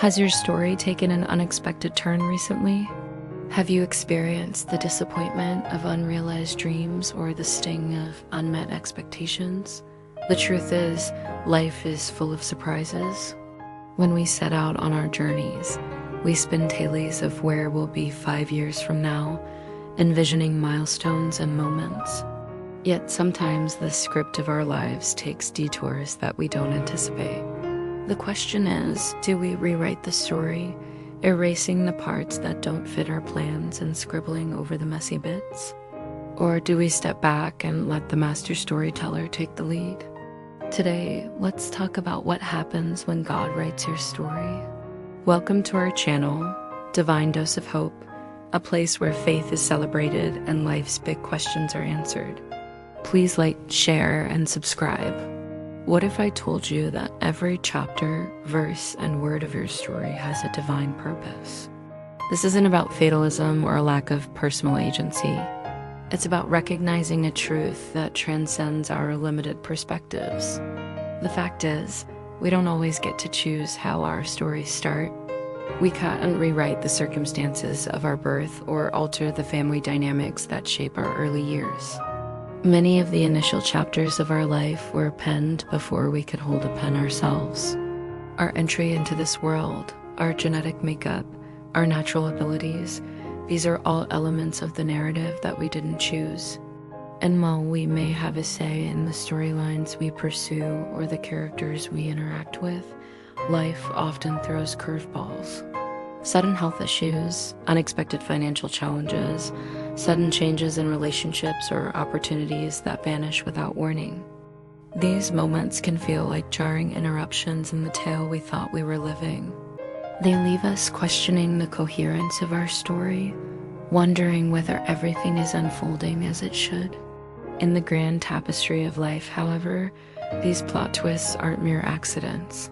Has your story taken an unexpected turn recently? Have you experienced the disappointment of unrealized dreams or the sting of unmet expectations? The truth is, life is full of surprises. When we set out on our journeys, we spin tallies of where we'll be 5 years from now, envisioning milestones and moments. Yet sometimes the script of our lives takes detours that we don't anticipate. The question is, do we rewrite the story, erasing the parts that don't fit our plans and scribbling over the messy bits? Or do we step back and let the master storyteller take the lead? Today, let's talk about what happens when God writes your story. Welcome to our channel, Divine Dose of Hope, a place where faith is celebrated and life's big questions are answered. Please like, share, and subscribe. What if I told you that every chapter, verse, and word of your story has a divine purpose? This isn't about fatalism or a lack of personal agency. It's about recognizing a truth that transcends our limited perspectives. The fact is, we don't always get to choose how our stories start. We can't rewrite the circumstances of our birth or alter the family dynamics that shape our early years. Many of the initial chapters of our life were penned before we could hold a pen ourselves. Our entry into this world, our genetic makeup, our natural abilities, these are all elements of the narrative that we didn't choose. And while we may have a say in the storylines we pursue or the characters we interact with, life often throws curveballs. Sudden health issues, unexpected financial challenges, sudden changes in relationships or opportunities that vanish without warning. These moments can feel like jarring interruptions in the tale we thought we were living. They leave us questioning the coherence of our story, wondering whether everything is unfolding as it should. In the grand tapestry of life, however, these plot twists aren't mere accidents.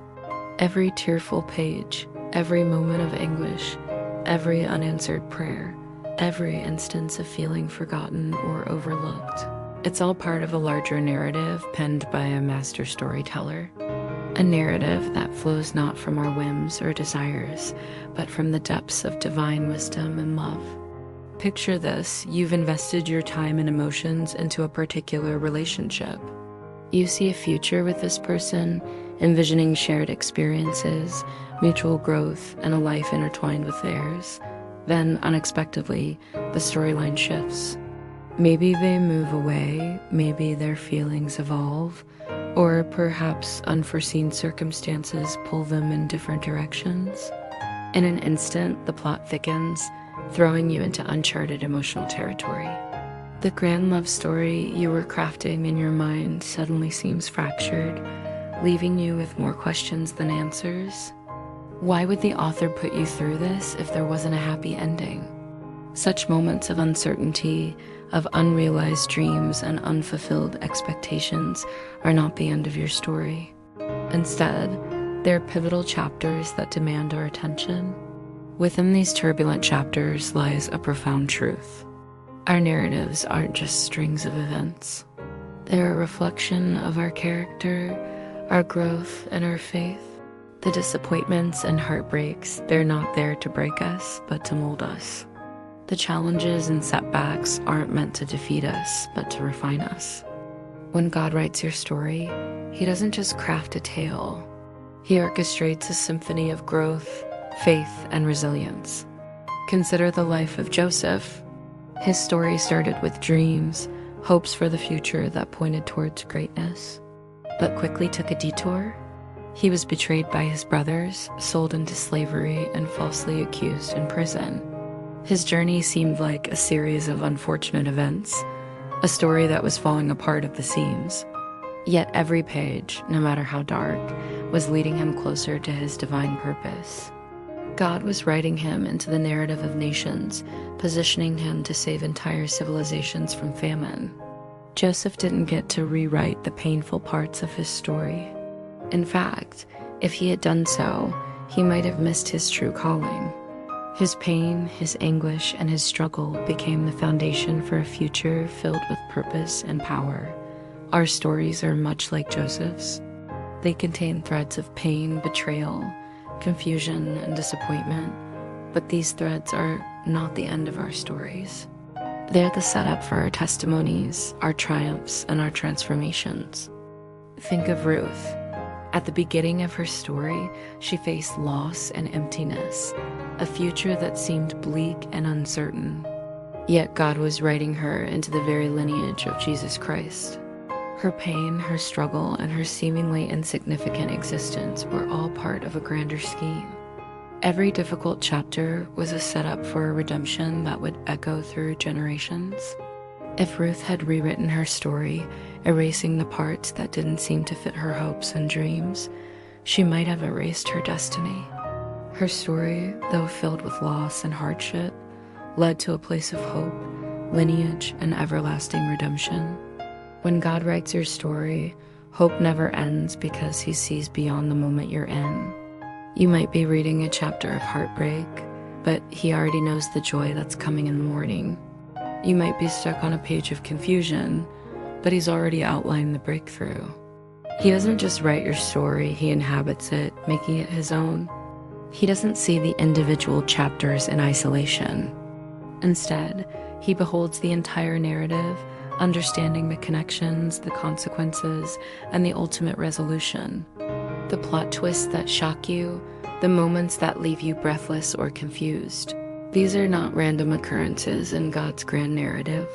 Every tearful page, every moment of anguish, every unanswered prayer, every instance of feeling forgotten or overlooked. It's all part of a larger narrative penned by a master storyteller. A narrative that flows not from our whims or desires, but from the depths of divine wisdom and love. Picture this: you've invested your time and emotions into a particular relationship. You see a future with this person, envisioning shared experiences, mutual growth, and a life intertwined with theirs. Then, unexpectedly, the storyline shifts. Maybe they move away, maybe their feelings evolve, or perhaps unforeseen circumstances pull them in different directions. In an instant, the plot thickens, throwing you into uncharted emotional territory. The grand love story you were crafting in your mind suddenly seems fractured, leaving you with more questions than answers. Why would the author put you through this if there wasn't a happy ending? Such moments of uncertainty, of unrealized dreams and unfulfilled expectations are not the end of your story. Instead, they're pivotal chapters that demand our attention. Within these turbulent chapters lies a profound truth. Our narratives aren't just strings of events. They're a reflection of our character, our growth, and our faith. The disappointments and heartbreaks, they're not there to break us, but to mold us. The challenges and setbacks aren't meant to defeat us, but to refine us. When God writes your story, He doesn't just craft a tale. He orchestrates a symphony of growth, faith, and resilience. Consider the life of Joseph. His story started with dreams, hopes for the future that pointed towards greatness, but quickly took a detour. He was betrayed by his brothers, sold into slavery, and falsely accused in prison. His journey seemed like a series of unfortunate events, a story that was falling apart at the seams. Yet every page, no matter how dark, was leading him closer to his divine purpose. God was writing him into the narrative of nations, positioning him to save entire civilizations from famine. Joseph didn't get to rewrite the painful parts of his story. In fact, if he had done so, he might have missed his true calling. His pain, his anguish, and his struggle became the foundation for a future filled with purpose and power. Our stories are much like Joseph's. They contain threads of pain, betrayal, confusion, and disappointment, but these threads are not the end of our stories. They're the setup for our testimonies, our triumphs, and our transformations. Think of Ruth. At the beginning of her story, she faced loss and emptiness, a future that seemed bleak and uncertain. Yet God was writing her into the very lineage of Jesus Christ. Her pain, her struggle, and her seemingly insignificant existence were all part of a grander scheme. Every difficult chapter was a setup for a redemption that would echo through generations. If Ruth had rewritten her story, erasing the parts that didn't seem to fit her hopes and dreams, she might have erased her destiny. Her story, though filled with loss and hardship, led to a place of hope, lineage, and everlasting redemption. When God writes your story, hope never ends because he sees beyond the moment you're in. You might be reading a chapter of heartbreak, but he already knows the joy that's coming in the morning. You might be stuck on a page of confusion, but he's already outlined the breakthrough. He doesn't just write your story, he inhabits it, making it his own. He doesn't see the individual chapters in isolation. Instead, he beholds the entire narrative, understanding the connections, the consequences, and the ultimate resolution. The plot twists that shock you, the moments that leave you breathless or confused. These are not random occurrences in God's grand narrative.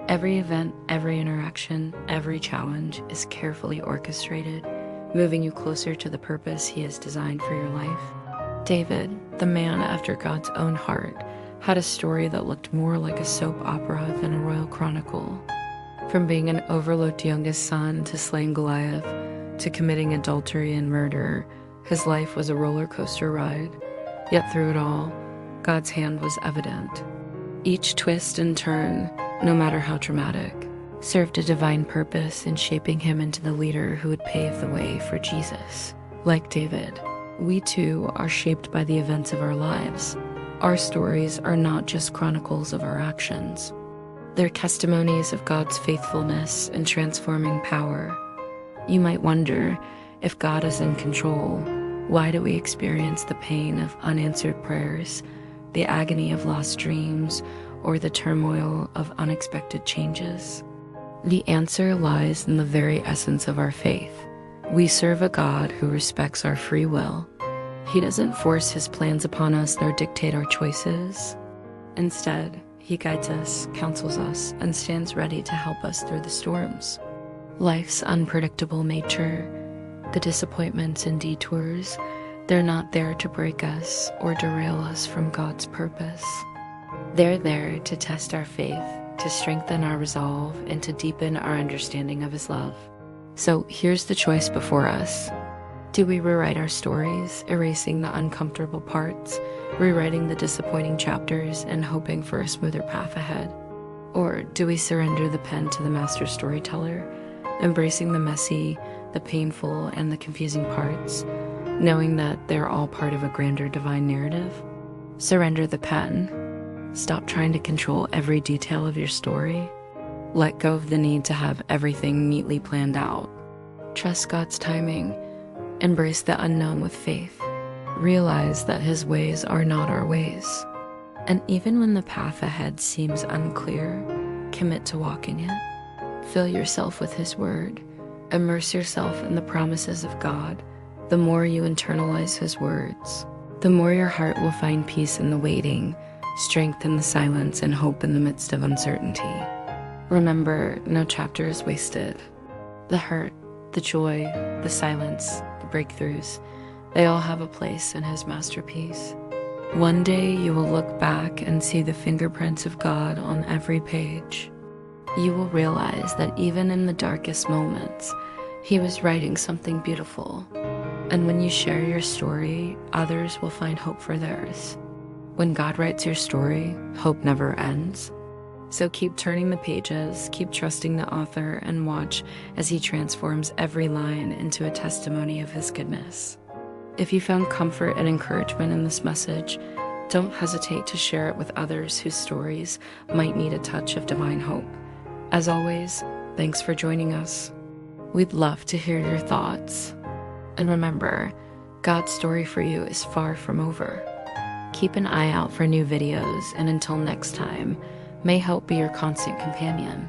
Every event, every interaction, every challenge is carefully orchestrated, moving you closer to the purpose he has designed for your life. David, the man after God's own heart, had a story that looked more like a soap opera than a royal chronicle. From being an overlooked youngest son to slaying Goliath, to committing adultery and murder, his life was a roller coaster ride. Yet through it all, God's hand was evident. Each twist and turn, no matter how dramatic, served a divine purpose in shaping him into the leader who would pave the way for Jesus. Like David, we too are shaped by the events of our lives. Our stories are not just chronicles of our actions. They're testimonies of God's faithfulness and transforming power. You might wonder, if God is in control, why do we experience the pain of unanswered prayers, the agony of lost dreams, or the turmoil of unexpected changes? The answer lies in the very essence of our faith. We serve a God who respects our free will. He doesn't force his plans upon us nor dictate our choices. Instead, he guides us, counsels us, and stands ready to help us through the storms. Life's unpredictable nature, the disappointments and detours, they're not there to break us or derail us from God's purpose. They're there to test our faith, to strengthen our resolve, and to deepen our understanding of his love. So here's the choice before us. Do we rewrite our stories, erasing the uncomfortable parts, rewriting the disappointing chapters, and hoping for a smoother path ahead? Or do we surrender the pen to the master storyteller, embracing the messy, the painful, and the confusing parts, knowing that they're all part of a grander divine narrative? Surrender the pen. Stop trying to control every detail of your story. Let go of the need to have everything neatly planned out. Trust God's timing. Embrace the unknown with faith. Realize that his ways are not our ways. And even when the path ahead seems unclear, commit to walking it. Fill yourself with his word. Immerse yourself in the promises of God. The more you internalize his words, the more your heart will find peace in the waiting, strength in the silence, and hope in the midst of uncertainty. Remember, no chapter is wasted. The hurt, the joy, the silence, the breakthroughs, they all have a place in his masterpiece. One day you will look back and see the fingerprints of God on every page. You will realize that even in the darkest moments, he was writing something beautiful. And when you share your story, others will find hope for theirs. When God writes your story, hope never ends. So keep turning the pages, keep trusting the author, and watch as he transforms every line into a testimony of his goodness. If you found comfort and encouragement in this message, don't hesitate to share it with others whose stories might need a touch of divine hope. As always, thanks for joining us. We'd love to hear your thoughts. And remember, God's story for you is far from over. Keep an eye out for new videos, and until next time, may hope be your constant companion.